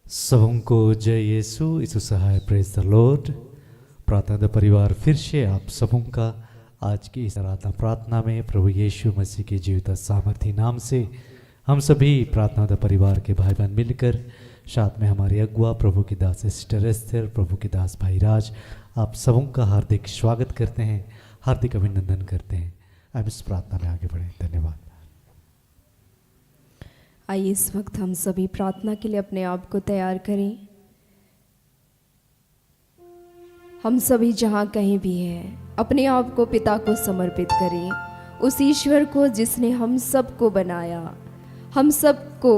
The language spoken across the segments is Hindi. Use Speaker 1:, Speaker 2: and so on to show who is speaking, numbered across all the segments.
Speaker 1: सबको जय यीशु यीशु सहाय प्रेज द लॉर्ड। प्रार्थना परिवार फिर से आप सबों का आज की इस आराधना प्रार्थना में प्रभु यीशु मसीह के जीवित सामर्थ्य नाम से हम सभी प्रार्थना परिवार के भाई बहन मिलकर साथ में हमारे अगुआ प्रभु की दास सिस्टर एस्थर, प्रभु की दास भाई राज, आप सबों का हार्दिक स्वागत करते हैं, हार्दिक अभिनंदन करते हैं। अब इस प्रार्थना में आगे बढ़ें। धन्यवाद।
Speaker 2: आइए इस वक्त हम सभी प्रार्थना के लिए अपने आप को तैयार करें। हम सभी जहाँ कहीं भी हैं अपने आप को पिता को समर्पित करें, उस ईश्वर को जिसने हम सबको बनाया, हम सबको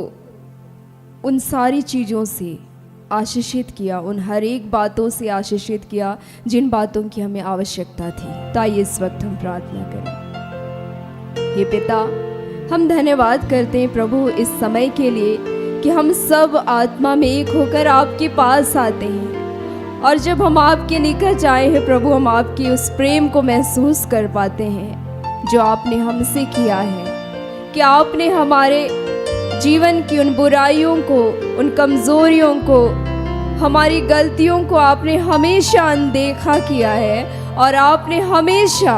Speaker 2: उन सारी चीज़ों से आशीषित किया, उन हर एक बातों से आशीषित किया जिन बातों की हमें आवश्यकता थी। तो आइए इस वक्त हम प्रार्थना करें। हे पिता, हम धन्यवाद करते हैं प्रभु इस समय के लिए कि हम सब आत्मा में एक होकर आपके पास आते हैं, और जब हम आपके निकट आए हैं प्रभु, हम आपके उस प्रेम को महसूस कर पाते हैं जो आपने हमसे किया है। कि आपने हमारे जीवन की उन बुराइयों को, उन कमज़ोरियों को, हमारी गलतियों को आपने हमेशा अनदेखा किया है, और आपने हमेशा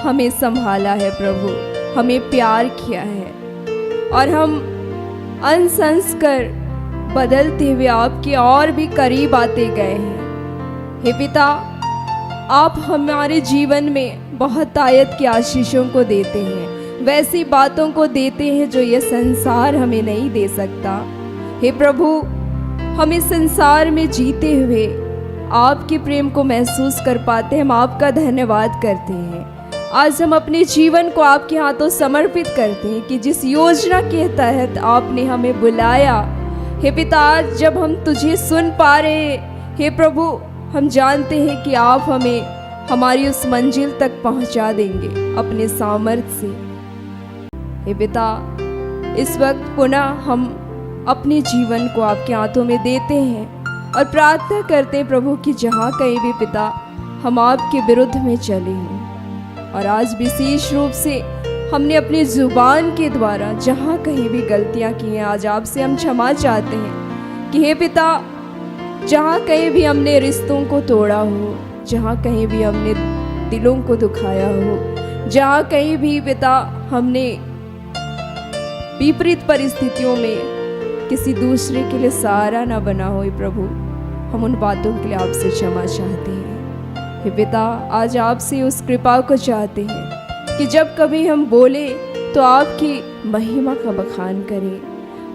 Speaker 2: हमें संभाला है प्रभु, हमें प्यार किया है, और हम अनसंस्कर बदलते हुए आपके और भी करीब आते गए हैं। हे पिता, आप हमारे जीवन में बहुत आयत की आशीषों को देते हैं, वैसी बातों को देते हैं जो ये संसार हमें नहीं दे सकता। हे प्रभु, हम इस संसार में जीते हुए आपके प्रेम को महसूस कर पाते हैं। हम आपका धन्यवाद करते हैं। आज हम अपने जीवन को आपके हाथों समर्पित करते हैं कि जिस योजना के तहत आपने हमें बुलाया, हे पिता, आज जब हम तुझे सुन पा रहे हैं, हे प्रभु, हम जानते हैं कि आप हमें हमारी उस मंजिल तक पहुंचा देंगे अपने सामर्थ्य से। हे पिता, इस वक्त पुनः हम अपने जीवन को आपके हाथों में देते हैं और प्रार्थना करते हैं प्रभु कि जहाँ कहीं भी पिता हम आपके विरुद्ध में चले हैं, और आज विशेष रूप से हमने अपनी ज़ुबान के द्वारा जहाँ कहीं भी गलतियाँ की हैं, आज आपसे हम क्षमा चाहते हैं कि हे पिता, जहाँ कहीं भी हमने रिश्तों को तोड़ा हो, जहाँ कहीं भी हमने दिलों को दुखाया हो, जहाँ कहीं भी पिता हमने विपरीत परिस्थितियों में किसी दूसरे के लिए सहारा ना बना हो, प्रभु, हम उन बातों के लिए आपसे क्षमा चाहते हैं। हे पिता, आज आपसे उस कृपा को चाहते हैं कि जब कभी हम बोले तो आपकी महिमा का बखान करें,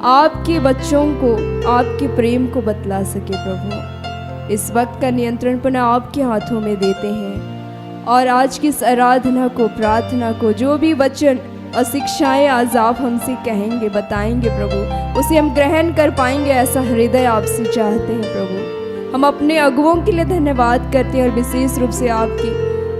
Speaker 2: आपके बच्चों को आपके प्रेम को बतला सके। प्रभु, इस वक्त का नियंत्रण पुनः आपके हाथों में देते हैं, और आज की इस आराधना को, प्रार्थना को, जो भी वचन और शिक्षाएं आज आप हमसे कहेंगे, बताएंगे प्रभु, उसे हम ग्रहण कर पाएंगे, ऐसा हृदय आपसे चाहते हैं प्रभु। हम अपने अगुओं के लिए धन्यवाद करते हैं, और विशेष रूप से आपकी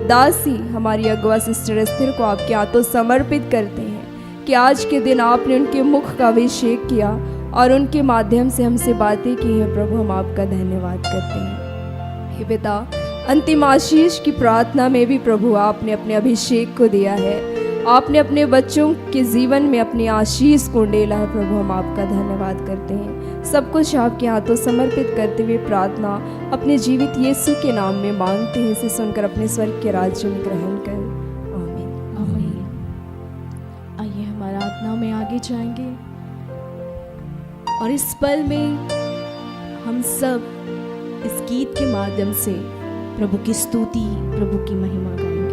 Speaker 2: दासी हमारी अगुआ सिस्टर एस्थर को आपके हाथों समर्पित करते हैं कि आज के दिन आपने उनके मुख का अभिषेक किया और उनके माध्यम से हमसे बातें की हैं प्रभु। हम आपका धन्यवाद करते हैं। हे पिता, अंतिम आशीष की प्रार्थना में भी प्रभु आपने अपने अभिषेक को दिया है, आपने अपने बच्चों के जीवन में अपनी आशीष को उंडेला है प्रभु। हम आपका धन्यवाद करते हैं। सब कुछ आपके हाथों समर्पित करते हुए प्रार्थना अपने जीवित यीशु के नाम में मांगते हैं, इसे सुनकर अपने स्वर्ग के राज्य में ग्रहण कर। आमीन।
Speaker 3: आमीन। आइए हम आराधना में आगे जाएंगे, और इस पल में हम सब इस गीत के माध्यम से प्रभु की स्तुति, प्रभु की महिमा गाएंगे।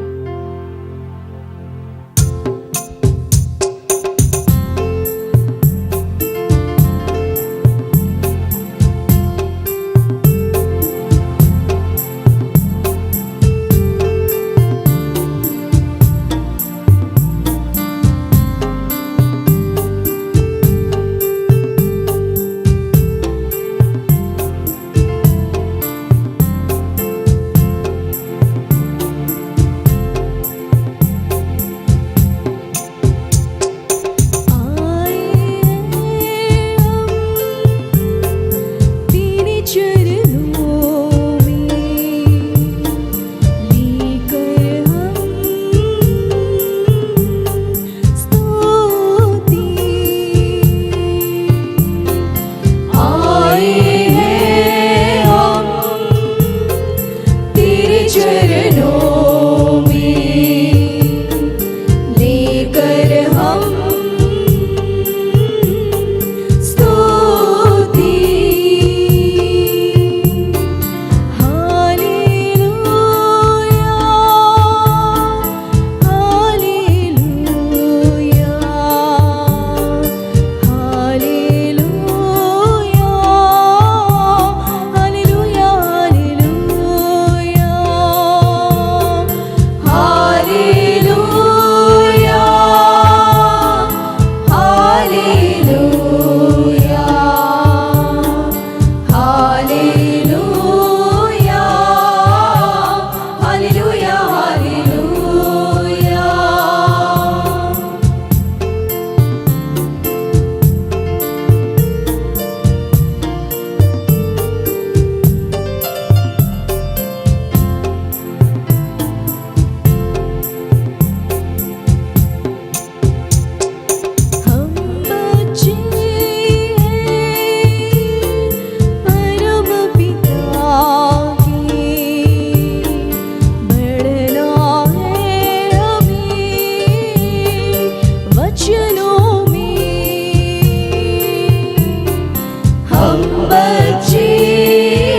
Speaker 2: हम बच्चे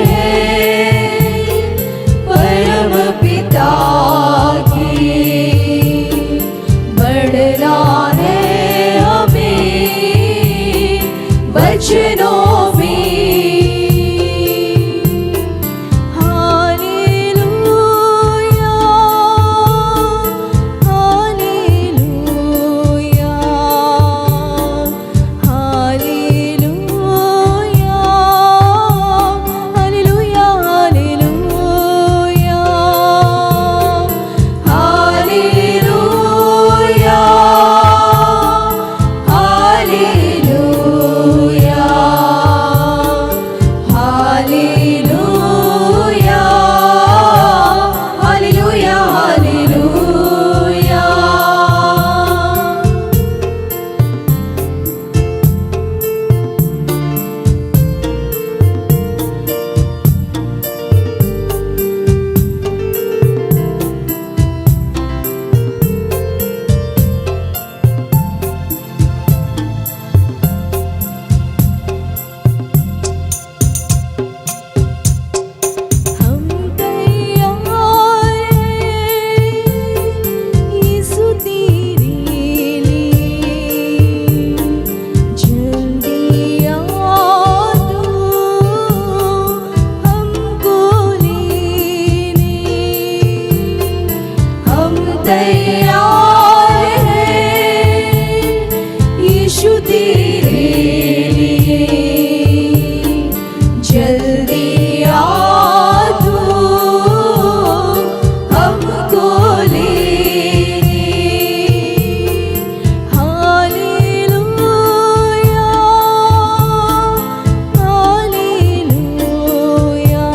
Speaker 2: हैं परम पिता की, बढ़ना है हमें बचनों में। Hallelujah hallelujah hallelujah hallelujah hallelujah hallelujah hallelujah hallelujah hallelujah hallelujah. हम तैयार हैं यीशु तेरे लिए, जल्दी आ तू हमको लेने। हम तैयार हैं यीशु तेरे लिए, जल्दी आ तू हमको लेने। Hallelujah hallelujah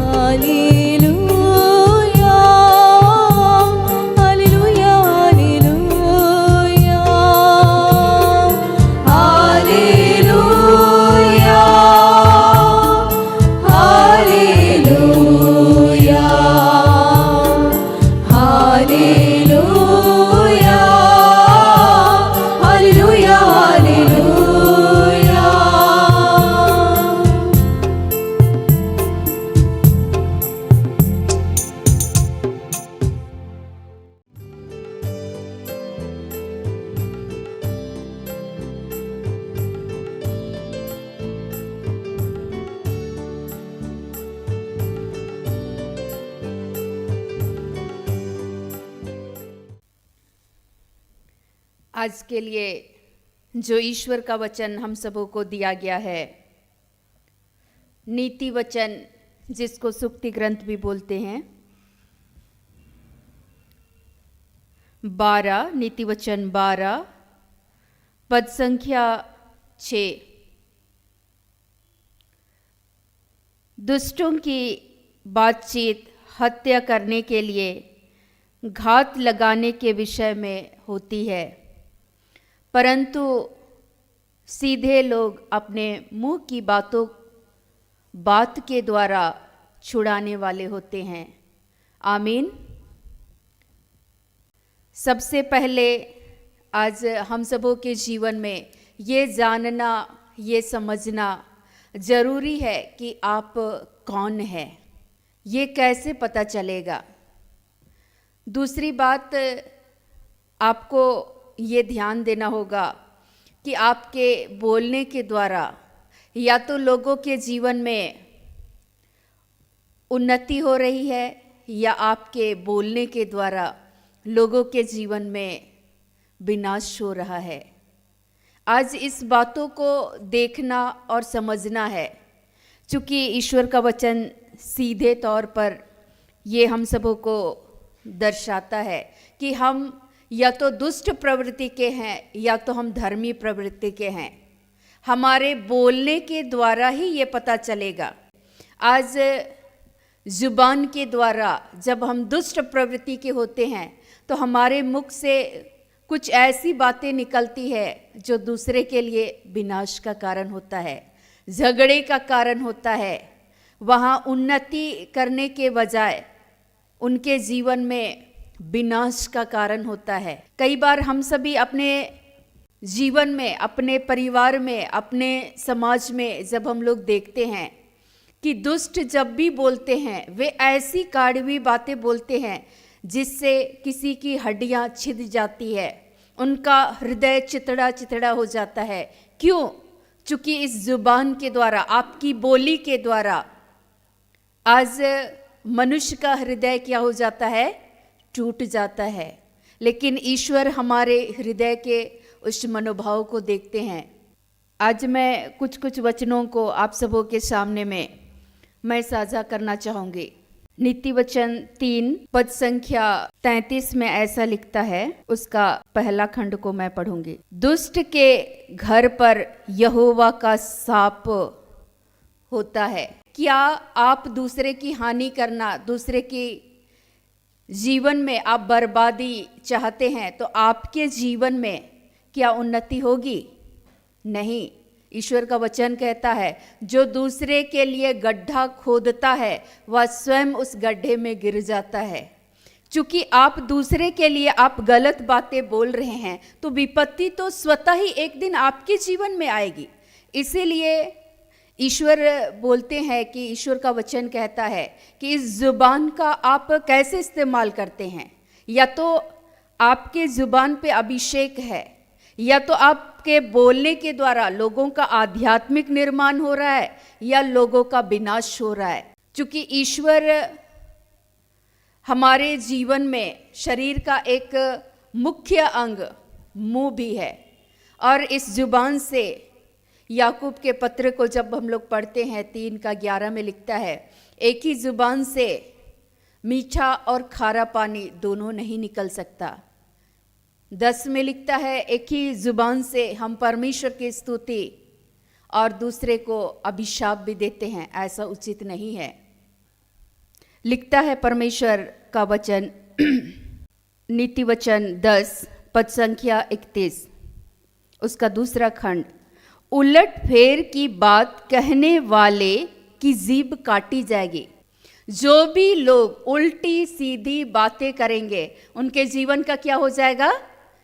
Speaker 2: hallelujah hallelujah hallelujah hallelujah hallelujah hallelujah hallelujah hallelujah. आज के लिए जो ईश्वर का वचन हम सबों को दिया गया है, नीति वचन जिसको सुक्ति ग्रंथ भी बोलते हैं, 12 नीति वचन 12 पद संख्या 6। दुष्टों की बातचीत हत्या करने के लिए, घात लगाने के विषय में होती है, परंतु सीधे लोग अपने मुंह की बात के द्वारा छुड़ाने वाले होते हैं। आमीन। सबसे पहले आज हम सबों के जीवन में ये जानना, ये समझना ज़रूरी है कि आप कौन हैं। ये कैसे पता चलेगा? दूसरी बात, आपको ये ध्यान देना होगा कि आपके बोलने के द्वारा या तो लोगों के जीवन में उन्नति हो रही है या आपके बोलने के द्वारा लोगों के जीवन में विनाश हो रहा है। आज इस बातों को देखना और समझना है, क्योंकि ईश्वर का वचन सीधे तौर पर ये हम सबों को दर्शाता है कि हम या तो दुष्ट प्रवृत्ति के हैं या तो हम धर्मी प्रवृत्ति के हैं। हमारे बोलने के द्वारा ही ये पता चलेगा। आज जुबान के द्वारा जब हम दुष्ट प्रवृत्ति के होते हैं तो हमारे मुख से कुछ ऐसी बातें निकलती है जो दूसरे के लिए विनाश का कारण होता है, झगड़े का कारण होता है। वहाँ उन्नति करने के बजाय उनके जीवन में विनाश का कारण होता है। कई बार हम सभी अपने
Speaker 4: जीवन में, अपने परिवार में, अपने समाज में जब हम लोग देखते हैं कि दुष्ट जब भी बोलते हैं वे ऐसी कड़वी बातें बोलते हैं जिससे किसी की हड्डियां छिद जाती है, उनका हृदय चितड़ा चितड़ा हो जाता है। क्यों? चूंकि इस जुबान के द्वारा, आपकी बोली के द्वारा आज मनुष्य का हृदय क्या हो जाता है? टूट जाता है। लेकिन ईश्वर हमारे हृदय के उस मनोभाव को देखते हैं। आज मैं कुछ वचनों को आप सबों के सामने में मैं साझा करना चाहूँगी। नीति वचन 3 पद संख्या 33 में ऐसा लिखता है, उसका पहला खंड को मैं पढ़ूंगी। दुष्ट के घर पर यहोवा का शाप होता है। क्या आप दूसरे की हानि करना, दूसरे की जीवन में आप बर्बादी चाहते हैं तो आपके जीवन में क्या उन्नति होगी? नहीं। ईश्वर का वचन कहता है जो दूसरे के लिए गड्ढा खोदता है वह स्वयं उस गड्ढे में गिर जाता है। चूंकि आप दूसरे के लिए आप गलत बातें बोल रहे हैं तो विपत्ति तो स्वतः ही एक दिन आपके जीवन में आएगी। इसीलिए ईश्वर बोलते हैं कि ईश्वर का वचन कहता है कि इस जुबान का आप कैसे इस्तेमाल करते हैं। या तो आपके जुबान पे अभिषेक है, या तो आपके बोलने के द्वारा लोगों का आध्यात्मिक निर्माण हो रहा है या लोगों का विनाश हो रहा है। क्योंकि ईश्वर हमारे जीवन में शरीर का एक मुख्य अंग मुंह भी है, और इस जुबान से याकूब के पत्र को जब हम लोग पढ़ते हैं 3:11 में लिखता है, एक ही जुबान से मीठा और खारा पानी दोनों नहीं निकल सकता। 10 में लिखता है एक ही जुबान से हम परमेश्वर की स्तुति और दूसरे को अभिशाप भी देते हैं, ऐसा उचित नहीं है। लिखता है परमेश्वर का वचन नीति वचन 10 पद संख्या 31, उसका दूसरा खंड, उलट फेर की बात कहने वाले की जीभ काटी जाएगी। जो भी लोग उल्टी सीधी बातें करेंगे उनके जीवन का क्या हो जाएगा?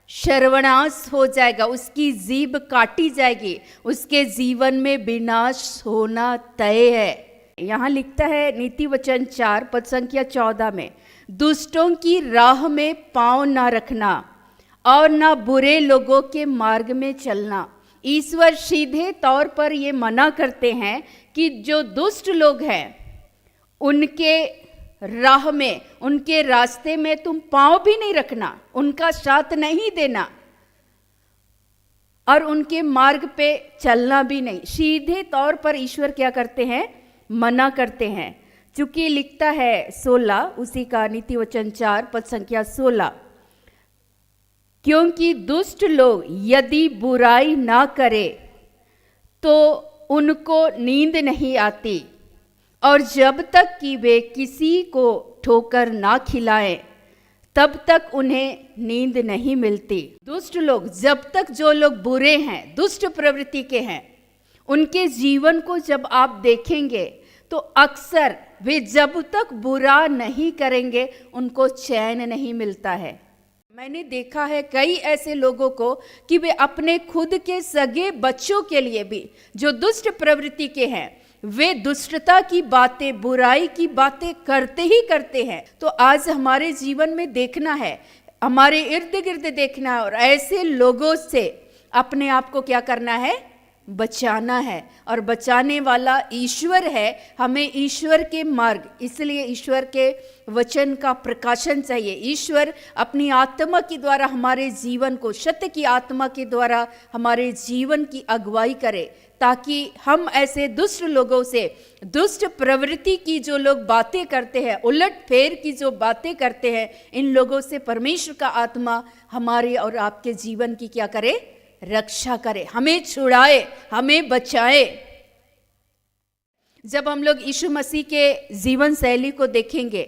Speaker 4: सर्वनाश हो जाएगा, उसकी जीभ काटी जाएगी, उसके जीवन में विनाश होना तय है। यहाँ लिखता है नीति वचन 4 पद संख्या 14 में, दुष्टों की राह में पांव ना रखना और ना बुरे लोगों के मार्ग में चलना। ईश्वर सीधे तौर पर ये मना करते हैं कि जो दुष्ट लोग हैं उनके राह में, उनके रास्ते में तुम पांव भी नहीं रखना, उनका साथ नहीं देना और उनके मार्ग पे चलना भी नहीं। सीधे तौर पर ईश्वर क्या करते हैं? मना करते हैं। चूंकि लिखता है 16 उसी का नीति वचन 4 पद संख्या 16, क्योंकि दुष्ट लोग यदि बुराई ना करे तो उनको नींद नहीं आती, और जब तक कि वे किसी को ठोकर ना खिलाएं तब तक उन्हें नींद नहीं मिलती। दुष्ट लोग, जब तक जो लोग बुरे हैं, दुष्ट प्रवृत्ति के हैं, उनके जीवन को जब आप देखेंगे तो अक्सर वे जब तक बुरा नहीं करेंगे उनको चैन नहीं मिलता है। मैंने देखा है कई ऐसे लोगों को कि वे अपने खुद के सगे बच्चों के लिए भी जो दुष्ट प्रवृत्ति के हैं वे दुष्टता की बातें, बुराई की बातें करते ही करते हैं। तो आज हमारे जीवन में देखना है, हमारे इर्द गिर्द देखना है और ऐसे लोगों से अपने आप को क्या करना है? बचाना है। और बचाने वाला ईश्वर है। हमें ईश्वर के मार्ग, इसलिए ईश्वर के वचन का प्रकाशन चाहिए। ईश्वर अपनी आत्मा के द्वारा हमारे जीवन को, सत्य की आत्मा के द्वारा हमारे जीवन की अगुवाई करे, ताकि हम ऐसे दुष्ट लोगों से, दुष्ट प्रवृत्ति की जो लोग बातें करते हैं, उलट फेर की जो बातें करते हैं, इन लोगों से परमेश्वर का आत्मा हमारे और आपके जीवन की क्या करे? रक्षा करे, हमें छुड़ाए, हमें बचाए। जब हम लोग यीशु मसीह के जीवन शैली को देखेंगे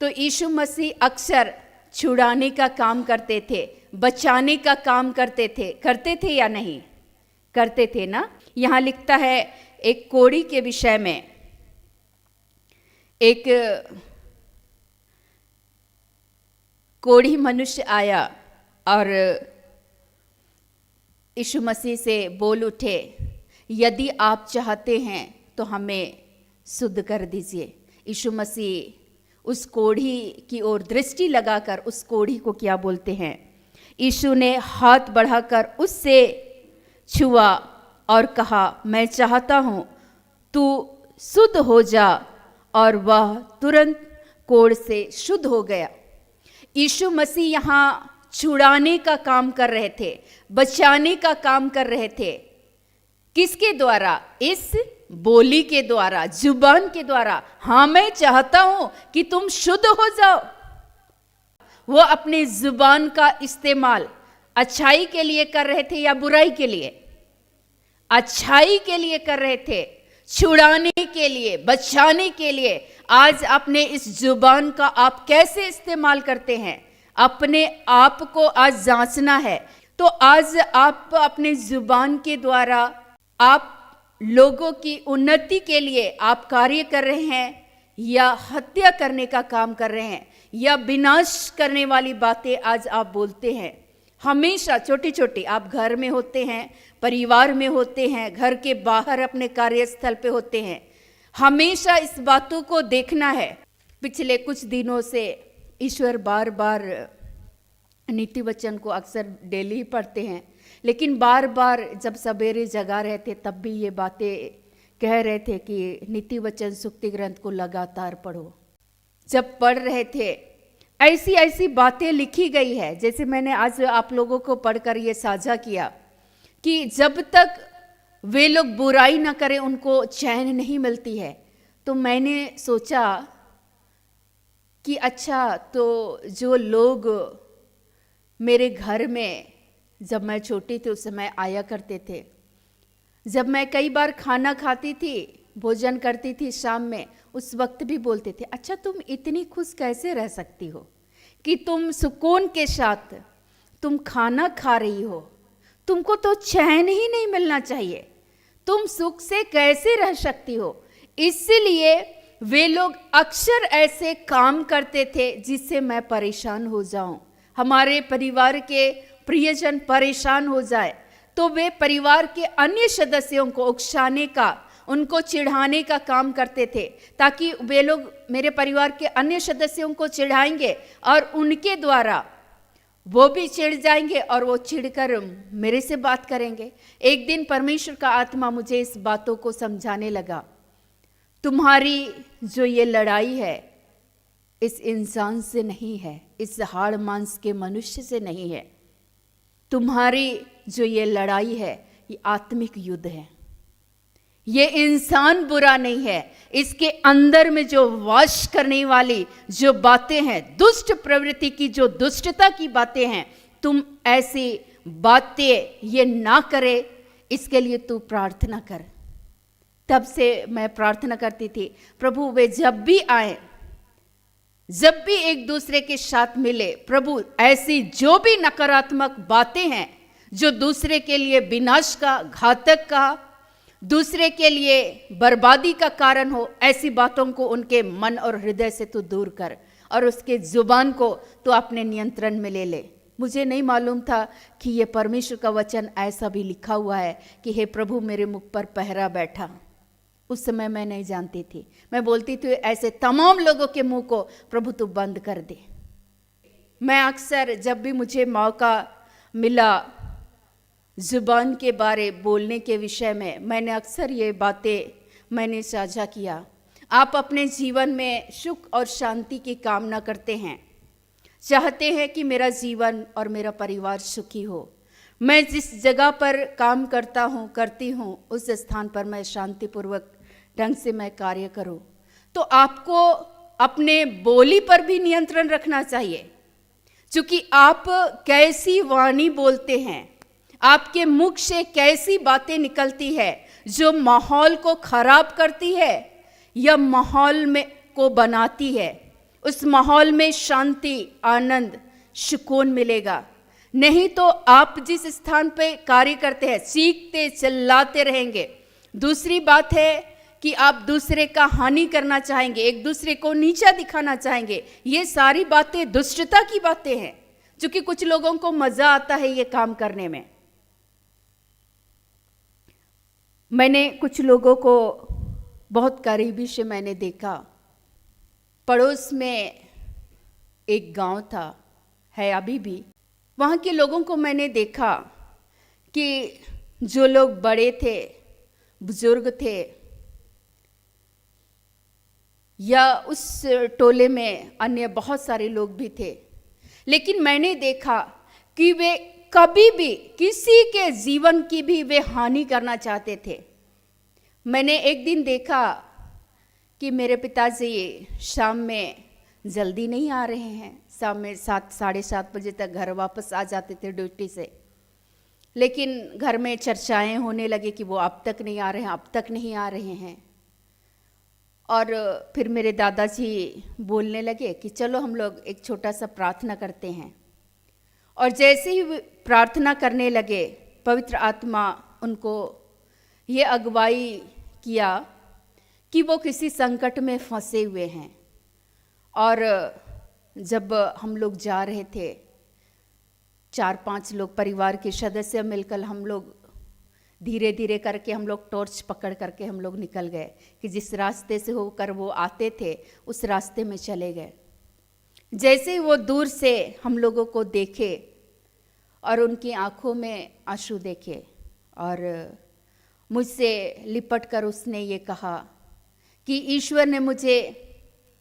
Speaker 4: तो यीशु मसीह अक्सर छुड़ाने का काम करते थे, बचाने का काम करते थे या नहीं? करते थे ना। यहाँ लिखता है एक कोढ़ी के विषय में, एक कोढ़ी मनुष्य आया और यीशु मसीह से बोल उठे, यदि आप चाहते हैं तो हमें शुद्ध कर दीजिए। यीशु मसीह उस कोढ़ी की ओर दृष्टि लगाकर उस कोढ़ी को क्या बोलते हैं? यीशु ने हाथ बढ़ाकर उससे छुआ और कहा, मैं चाहता हूँ तू शुद्ध हो जा, और वह तुरंत कोढ़ से शुद्ध हो गया। यीशु मसीह यहाँ छुड़ाने का काम कर रहे थे, बचाने का काम कर रहे थे। किसके द्वारा? इस बोली के द्वारा, जुबान के द्वारा। हाँ, मैं चाहता हूं कि तुम शुद्ध हो जाओ। वो अपनी जुबान का इस्तेमाल अच्छाई के लिए कर रहे थे या बुराई के लिए? अच्छाई के लिए कर रहे थे, छुड़ाने के लिए, बचाने के लिए। आज अपने इस जुबान का आप कैसे इस्तेमाल करते हैं? अपने आप को आज जांचना है। तो आज आप अपने जुबान के द्वारा आप लोगों की उन्नति के लिए आप कार्य कर रहे हैं, या हत्या करने का काम कर रहे हैं, या विनाश करने वाली बातें आज आप बोलते हैं। हमेशा छोटी छोटी, आप घर में होते हैं, परिवार में होते हैं, घर के बाहर अपने कार्यस्थल पे होते हैं, हमेशा इस बातों को देखना है। पिछले कुछ दिनों से ईश्वर बार बार नीति वचन को अक्सर डेली ही पढ़ते हैं, लेकिन बार बार जब सवेरे जगा रहे थे तब भी ये बातें कह रहे थे कि नीति वचन सुक्ति ग्रंथ को लगातार पढ़ो। जब पढ़ रहे थे ऐसी ऐसी बातें लिखी गई है, जैसे मैंने आज आप लोगों को पढ़कर ये साझा किया कि जब तक वे लोग बुराई ना करें उनको चैन नहीं मिलती है। तो मैंने सोचा कि अच्छा, तो जो लोग मेरे घर में जब मैं छोटी थी उस समय आया करते थे, जब मैं कई बार खाना खाती थी, भोजन करती थी शाम में, उस वक्त भी बोलते थे, अच्छा तुम इतनी खुश कैसे रह सकती हो कि तुम सुकून के साथ तुम खाना खा रही हो, तुमको तो चैन ही नहीं मिलना चाहिए, तुम सुख से कैसे रह सकती हो। इसलिए वे लोग अक्सर ऐसे काम करते थे जिससे मैं परेशान हो जाऊं, हमारे परिवार के प्रियजन परेशान हो जाए, तो वे परिवार के अन्य सदस्यों को उकसाने का, उनको चिढ़ाने का काम करते थे, ताकि वे लोग मेरे परिवार के अन्य सदस्यों को चिढ़ाएंगे और उनके द्वारा वो भी चिढ़ जाएंगे और वो चिढ़कर मेरे से बात करेंगे। एक दिन परमेश्वर का आत्मा मुझे इस बातों को समझाने लगा, तुम्हारी जो ये लड़ाई है इस इंसान से नहीं है, इस हाड़ मांस के मनुष्य से नहीं है, तुम्हारी जो ये लड़ाई है ये आत्मिक युद्ध है। ये इंसान बुरा नहीं है, इसके अंदर में जो वास करने वाली जो बातें हैं, दुष्ट प्रवृत्ति की जो दुष्टता की बातें हैं, तुम ऐसी बातें ये ना करे, इसके लिए तू प्रार्थना कर। तब से मैं प्रार्थना करती थी, प्रभु वे जब भी आए, जब भी एक दूसरे के साथ मिले, प्रभु ऐसी जो भी नकारात्मक बातें हैं जो दूसरे के लिए विनाश का, घातक का, दूसरे के लिए बर्बादी का कारण हो, ऐसी बातों को उनके मन और हृदय से तू दूर कर और उसके जुबान को तू अपने नियंत्रण में ले ले। मुझे नहीं मालूम था कि ये परमेश्वर का वचन ऐसा भी लिखा हुआ है कि हे प्रभु मेरे मुख पर पहरा बैठा। उस समय मैं नहीं जानती थी, मैं बोलती थी ऐसे तमाम लोगों के मुंह को प्रभु तू बंद कर दे। मैं अक्सर जब भी मुझे मौका मिला जुबान के बारे बोलने के विषय में, मैंने अक्सर ये बातें मैंने साझा किया। आप अपने जीवन में सुख और शांति की कामना करते हैं, चाहते हैं कि मेरा जीवन और मेरा परिवार सुखी हो, मैं जिस जगह पर काम करता हूँ, करती हूँ, उस स्थान पर मैं शांतिपूर्वक ढंग से मैं कार्य करूँ, तो आपको अपने बोली पर भी नियंत्रण रखना चाहिए। क्योंकि आप कैसी वाणी बोलते हैं, आपके मुख से कैसी बातें निकलती है जो माहौल को खराब करती है या माहौल में को बनाती है, उस माहौल में शांति, आनंद, सुकून मिलेगा। नहीं तो आप जिस स्थान पे कार्य करते हैं चीखते चिल्लाते रहेंगे। दूसरी बात है कि आप दूसरे का हानि करना चाहेंगे, एक दूसरे को नीचा दिखाना चाहेंगे। ये सारी बातें दुष्टता की बातें हैं, क्योंकि कुछ लोगों को मजा आता है ये काम करने में। मैंने कुछ लोगों को बहुत करीबी से मैंने देखा। पड़ोस में एक गांव था, है अभी भी। वहाँ के लोगों को मैंने देखा कि जो लोग बड़े थे, बुजुर्ग थे, या उस टोले में अन्य बहुत सारे लोग भी थे, लेकिन मैंने देखा कि वे कभी भी किसी के जीवन की भी वे हानि करना चाहते थे। मैंने एक दिन देखा कि मेरे पिताजी शाम में जल्दी नहीं आ रहे हैं, शाम में 7 साढ़े 7 बजे तक घर वापस आ जाते थे ड्यूटी से, लेकिन घर में चर्चाएं होने लगी कि वो अब तक नहीं आ रहे हैं, अब तक नहीं आ रहे हैं। और फिर मेरे दादाजी बोलने लगे कि चलो हम लोग एक छोटा सा प्रार्थना करते हैं। और जैसे ही प्रार्थना करने लगे, पवित्र आत्मा उनको ये अगुवाई किया कि वो किसी संकट में फंसे हुए हैं। और जब हम लोग जा रहे थे, 4-5 लोग परिवार के सदस्य मिलकर हम लोग धीरे धीरे करके हम लोग टॉर्च पकड़ करके हम लोग निकल गए कि जिस रास्ते से होकर वो आते थे उस रास्ते में चले गए। जैसे ही वो दूर से हम लोगों को देखे और उनकी आंखों में आंसू देखे, और मुझसे लिपट कर उसने ये कहा कि ईश्वर ने मुझे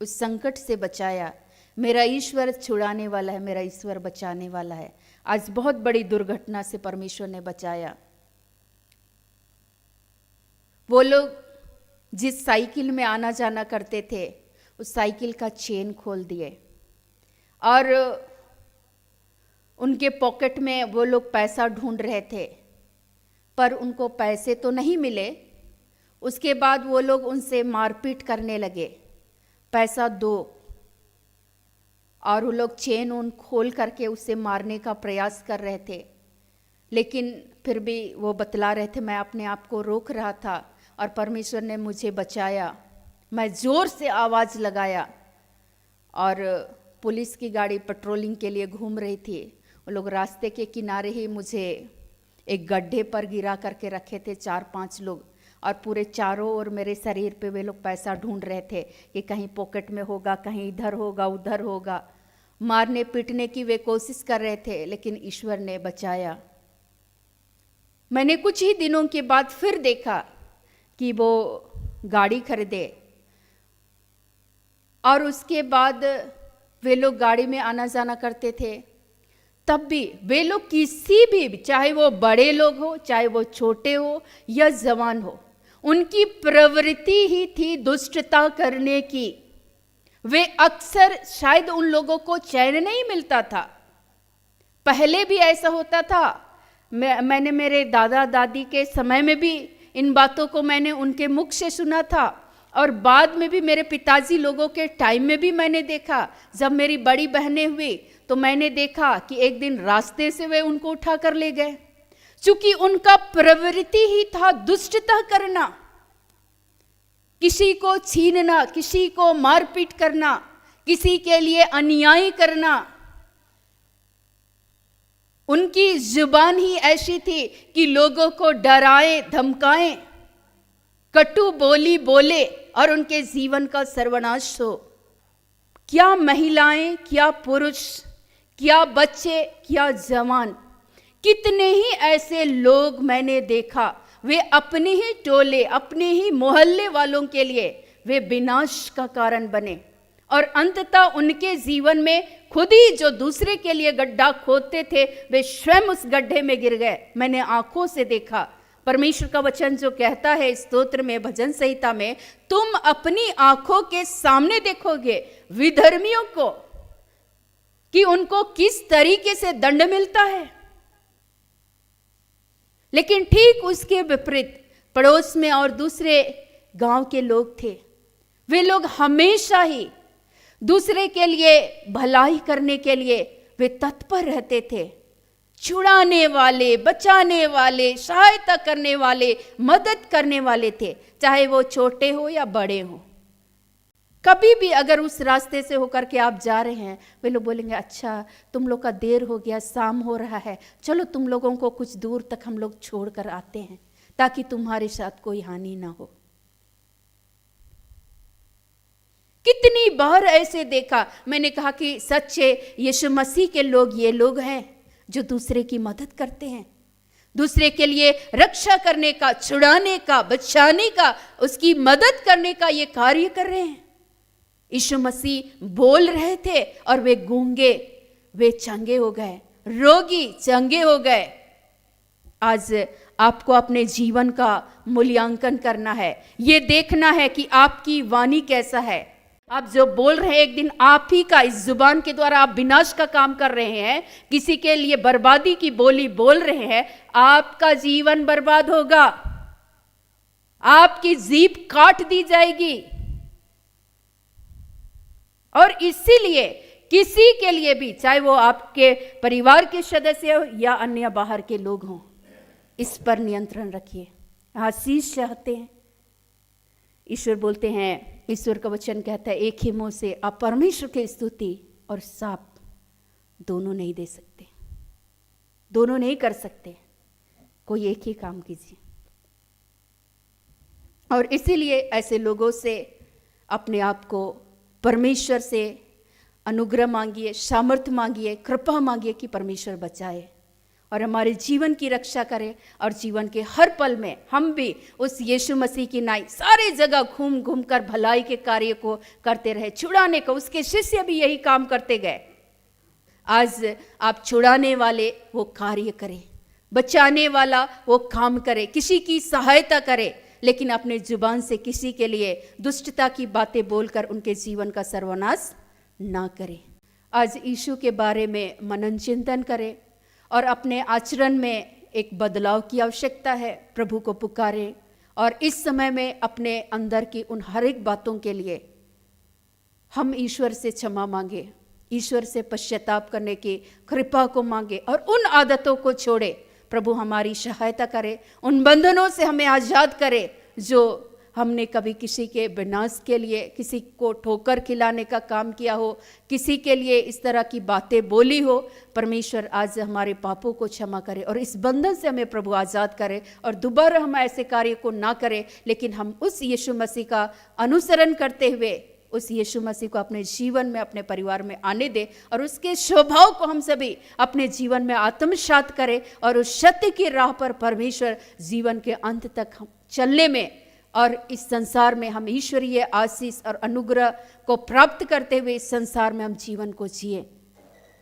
Speaker 4: उस संकट से बचाया, मेरा ईश्वर छुड़ाने वाला है, मेरा ईश्वर बचाने वाला है। आज बहुत बड़ी दुर्घटना से परमेश्वर ने बचाया। वो लोग जिस साइकिल में आना जाना करते थे उस साइकिल का चेन खोल दिए, और उनके पॉकेट में वो लोग पैसा ढूंढ रहे थे, पर उनको पैसे तो नहीं मिले। उसके बाद वो लोग उनसे मारपीट करने लगे, पैसा दो, और वो लोग चेन उन खोल करके उससे मारने का प्रयास कर रहे थे। लेकिन फिर भी वो बतला रहे थे, मैं अपने आप को रोक रहा था और परमेश्वर ने मुझे बचाया। मैं ज़ोर से आवाज़ लगाया और पुलिस की गाड़ी पेट्रोलिंग के लिए घूम रही थी। वो लोग रास्ते के किनारे ही मुझे एक गड्ढे पर गिरा करके रखे थे, 4-5 लोग, और पूरे चारों ओर मेरे शरीर पे वे लोग पैसा ढूंढ रहे थे कि कहीं पॉकेट में होगा, कहीं इधर होगा, उधर होगा। मारने पीटने की वे कोशिश कर रहे थे, लेकिन ईश्वर ने बचाया। मैंने कुछ ही दिनों के बाद फिर देखा कि वो गाड़ी खरीदे, और उसके बाद वे लोग गाड़ी में आना जाना करते थे। तब भी वे लोग किसी भी, चाहे वो बड़े लोग हो, चाहे वो छोटे हो या जवान हो, उनकी प्रवृत्ति ही थी दुष्टता करने की। वे अक्सर, शायद उन लोगों को चैन नहीं मिलता था। पहले भी ऐसा होता था। मैंने मेरे दादा दादी के समय में भी इन बातों को मैंने उनके मुख से सुना था, और बाद में भी मेरे पिताजी लोगों के टाइम में भी मैंने देखा। जब मेरी बड़ी बहनें हुई तो मैंने देखा कि एक दिन रास्ते से वे उनको उठा कर ले गए, क्योंकि उनका प्रवृत्ति ही था दुष्टता करना, किसी को छीनना, किसी को मारपीट करना, किसी के लिए अन्याय करना। उनकी जुबान ही ऐसी थी कि लोगों को डराए, धमकाएं, कटु बोली बोले और उनके जीवन का सर्वनाश हो। क्या महिलाएं, क्या पुरुष, क्या बच्चे, क्या जवान, कितने ही ऐसे लोग मैंने देखा, वे अपने ही टोले, अपने ही मोहल्ले वालों के लिए वे विनाश का कारण बने, और अंततः उनके जीवन में खुद ही जो दूसरे के लिए गड्ढा खोदते थे वे स्वयं उस गड्ढे में गिर गए। मैंने आंखों से देखा। परमेश्वर का वचन जो कहता है स्तोत्र में, भजन संहिता में, तुम अपनी आंखों के सामने देखोगे विधर्मियों को कि उनको किस तरीके से दंड मिलता है। लेकिन ठीक उसके विपरीत पड़ोस में और दूसरे गांव के लोग थे। वे लोग हमेशा ही दूसरे के लिए भलाई करने के लिए वे तत्पर रहते थे। छुड़ाने वाले, बचाने वाले, सहायता करने वाले, मदद करने वाले थे, चाहे वो छोटे हो या बड़े हो। कभी भी अगर उस रास्ते से होकर के आप जा रहे हैं, वे लोग बोलेंगे अच्छा तुम लोग का देर हो गया, शाम हो रहा है, चलो तुम लोगों को कुछ दूर तक हम लोग छोड़ कर आते हैं ताकि तुम्हारे साथ कोई हानि ना हो। कितनी बार ऐसे देखा, मैंने कहा कि सच्चे यीशु मसीह के लोग ये लोग हैं जो दूसरे की मदद करते हैं, दूसरे के लिए रक्षा करने का, छुड़ाने का, बचाने का, उसकी मदद करने का ये कार्य कर रहे हैं। यीशु मसीह बोल रहे थे और वे गूंगे वे चंगे हो गए, रोगी चंगे हो गए। आज आपको अपने जीवन का मूल्यांकन करना है, ये देखना है कि आपकी वाणी कैसा है। आप जो बोल रहे हैं, एक दिन आप ही का इस जुबान के द्वारा आप विनाश का काम कर रहे हैं, किसी के लिए बर्बादी की बोली बोल रहे हैं, आपका जीवन बर्बाद होगा, आपकी जीभ काट दी जाएगी। और इसीलिए किसी के लिए भी, चाहे वो आपके परिवार के सदस्य हो या अन्य बाहर के लोग हों, इस पर नियंत्रण रखिए। आशीष चाहते हैं, ईश्वर बोलते हैं, ईश्वर का वचन कहता है एक ही मुंह से आप परमेश्वर की स्तुति और साप दोनों नहीं दे सकते, दोनों नहीं कर सकते, कोई एक ही काम कीजिए। और इसीलिए ऐसे लोगों से अपने आप को, परमेश्वर से अनुग्रह मांगिए, सामर्थ्य मांगिए, कृपा मांगिए कि परमेश्वर बचाए और हमारे जीवन की रक्षा करे। और जीवन के हर पल में हम भी उस यीशु मसीह की नाई सारे जगह घूम घूम कर भलाई के कार्य को करते रहे, छुड़ाने को। उसके शिष्य भी यही काम करते गए। आज आप छुड़ाने वाले वो कार्य करें, बचाने वाला वो काम करे, किसी की सहायता करे, लेकिन अपने जुबान से किसी के लिए दुष्टता की बातें बोलकर उनके जीवन का सर्वनाश ना करें। आज यीशु के बारे में मनन चिंतन करें और अपने आचरण में एक बदलाव की आवश्यकता है। प्रभु को पुकारें और इस समय में अपने अंदर की उन हर एक बातों के लिए हम ईश्वर से क्षमा मांगे, ईश्वर से पश्चाताप करने की कृपा को मांगे और उन आदतों को छोड़े। प्रभु हमारी सहायता करे, उन बंधनों से हमें आज़ाद करे जो हमने कभी किसी के विनाश के लिए, किसी को ठोकर खिलाने का काम किया हो, किसी के लिए इस तरह की बातें बोली हो। परमेश्वर आज हमारे पापों को क्षमा करे और इस बंधन से हमें प्रभु आज़ाद करे और दोबारा हम ऐसे कार्य को ना करें, लेकिन हम उस यीशु मसीह का अनुसरण करते हुए उस यीशु मसीह को अपने जीवन में, अपने परिवार में आने दे और उसके स्वभाव को हम सभी अपने जीवन में आत्मसात करें और उस सत्य की राह पर परमेश्वर जीवन के अंत तक हम चलने में और इस संसार में हम ईश्वरीय आशीष और अनुग्रह को प्राप्त करते हुए इस संसार में हम जीवन को जिए।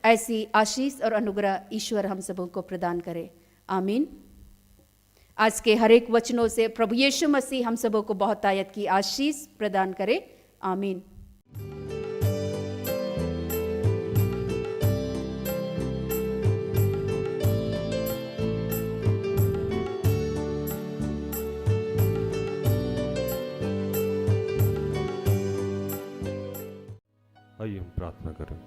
Speaker 4: ऐसी आशीष और अनुग्रह ईश्वर हम सबों को प्रदान करे। आमीन। आज के हर एक वचनों से प्रभु यीशु मसीह हम सबों को बहुत आयत की आशीष प्रदान करे। आमीन।
Speaker 5: आइए हम प्रार्थना करें।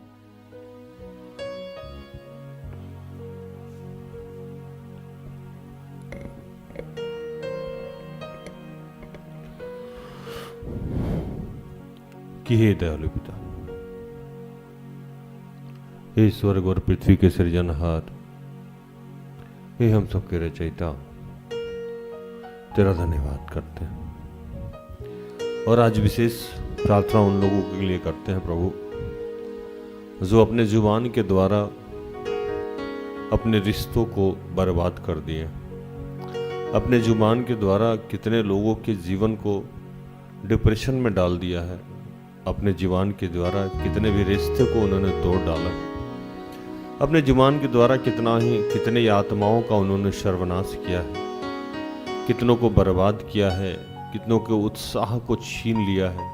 Speaker 5: कि हे दयालु पिता, हे स्वर्ग और पृथ्वी के सृजनहार, हे हम सबके रचयिता, तेरा धन्यवाद करते हैं। और आज विशेष प्रार्थना उन लोगों के लिए करते हैं प्रभु जो अपने जुबान के द्वारा अपने रिश्तों को बर्बाद कर दिए। अपने जुबान के द्वारा कितने लोगों के जीवन को डिप्रेशन में डाल दिया है। अपने जुबान के द्वारा कितने भी रिश्ते को उन्होंने तोड़ डाला। अपने जुबान के द्वारा कितने आत्माओं का उन्होंने सर्वनाश किया है, कितनों को बर्बाद किया है, कितनों के उत्साह को छीन लिया है।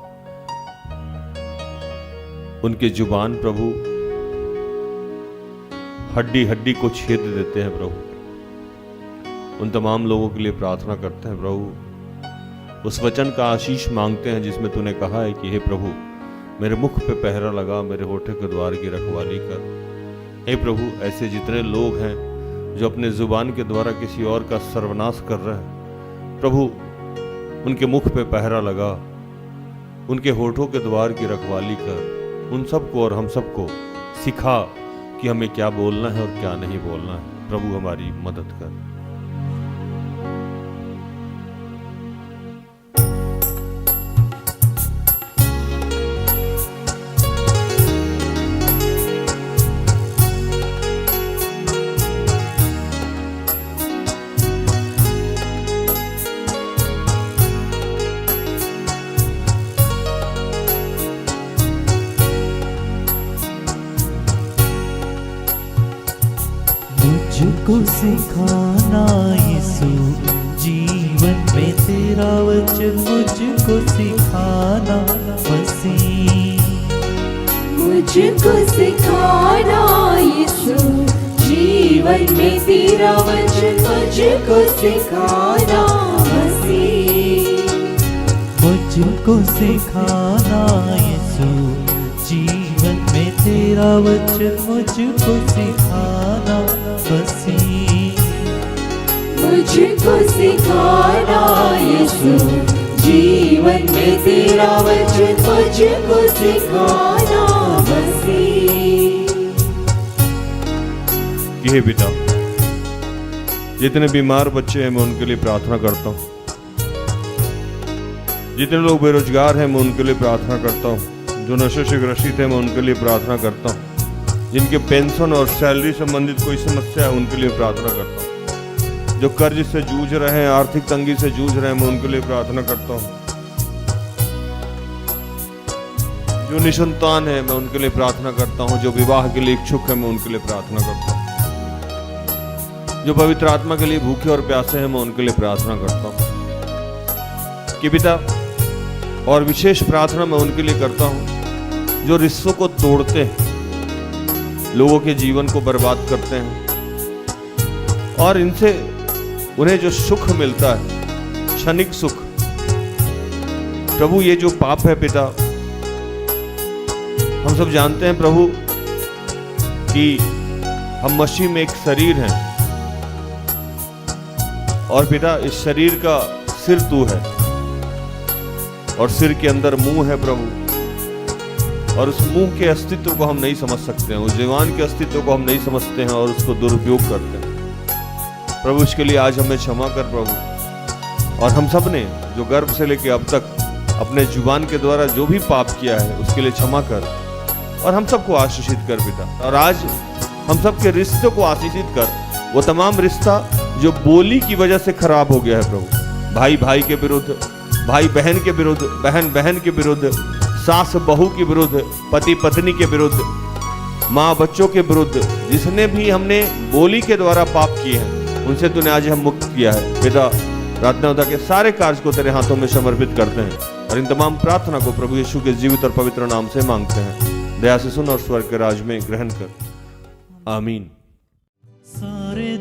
Speaker 5: उनके जुबान प्रभु हड्डी हड्डी को छेद देते हैं प्रभु। उन तमाम लोगों के लिए प्रार्थना करते हैं प्रभु। उस वचन का आशीष मांगते हैं जिसमें तूने कहा है कि हे प्रभु मेरे मुख पे पहरा लगा, मेरे होठे के द्वार की रखवाली कर। हे प्रभु ऐसे जितने लोग हैं जो अपने जुबान के द्वारा किसी और का सर्वनाश कर रहे हैं, प्रभु उनके मुख पे पहरा लगा, उनके होठों के द्वार की रखवाली कर। उन सबको और हम सबको सिखा कि हमें क्या बोलना है और क्या नहीं बोलना है। प्रभु हमारी मदद कर।
Speaker 1: मुझको सिखाना यीशु, जीवन में तेरा वचन मुझको सिखाना मसीह।
Speaker 2: मुझको सिखाना यीशु, जीवन में तेरा वचन मुझको सिखाना मसीह।
Speaker 1: मुझको सिखाना यीशु, जीवन में तेरा वचन मुझको सिखाना मसीह।
Speaker 2: मुझको सिखाना यीशु, जीवन में तेरा वचन मुझको सिखाना मसीह।
Speaker 5: हे पिता, जितने बीमार बच्चे हैं मैं उनके लिए प्रार्थना करता हूँ। जितने लोग बेरोजगार हैं मैं उनके लिए प्रार्थना करता हूँ। जो नशे से ग्रसित है मैं उनके लिए प्रार्थना करता हूँ। जिनके पेंशन और सैलरी संबंधित कोई समस्या है उनके लिए प्रार्थना करता हूँ। जो कर्ज से जूझ रहे हैं, आर्थिक तंगी से जूझ रहे हैं, मैं उनके लिए प्रार्थना करता हूँ। जो निसंतान है मैं उनके लिए प्रार्थना करता हूँ। जो विवाह के लिए इच्छुक है मैं उनके लिए प्रार्थना करता हूँ। जो पवित्र आत्मा के लिए भूखे और प्यासे हैं मैं उनके लिए प्रार्थना करता हूँ कि पिता, और विशेष प्रार्थना मैं उनके लिए करता हूँ जो रिश्तों को तोड़ते हैं, लोगों के जीवन को बर्बाद करते हैं और इनसे उन्हें जो सुख मिलता है, क्षणिक सुख। प्रभु, ये जो पाप है पिता, हम सब जानते हैं प्रभु कि हम मसीह में एक शरीर हैं और पिता इस शरीर का सिर तू है और सिर के अंदर मुंह है प्रभु, और उस मुंह के अस्तित्व को हम नहीं समझ सकते हैं, उस जवान के अस्तित्व को हम नहीं समझते हैं और उसको दुरुपयोग करते हैं। प्रभु, इसके लिए आज हमें क्षमा कर प्रभु। और हम सब ने जो गर्भ से लेकर अब तक अपने जुबान के द्वारा जो भी पाप किया है उसके लिए क्षमा कर और हम सबको आशीषित कर पिता। और आज हम सबके रिश्तों को आशीषित कर, वो तमाम रिश्ता जो बोली की वजह से खराब हो गया है प्रभु, भाई भाई के विरुद्ध, भाई बहन के विरुद्ध, बहन बहन के विरुद्ध, सास बहू के विरुद्ध, पति पत्नी के विरुद्ध, माँ बच्चों के विरुद्ध, जिसने भी हमने बोली के द्वारा पाप किए हैं उनसे तूने आज हम मुक्त किया है पिता। प्रार्थना होता के सारे कार्य को तेरे हाथों में समर्पित करते हैं और इन तमाम प्रार्थना को प्रभु यीशु के जीवित और पवित्र नाम से मांगते हैं। दया से सुन और स्वर्ग के राज में ग्रहण कर। आमीन।
Speaker 1: सारे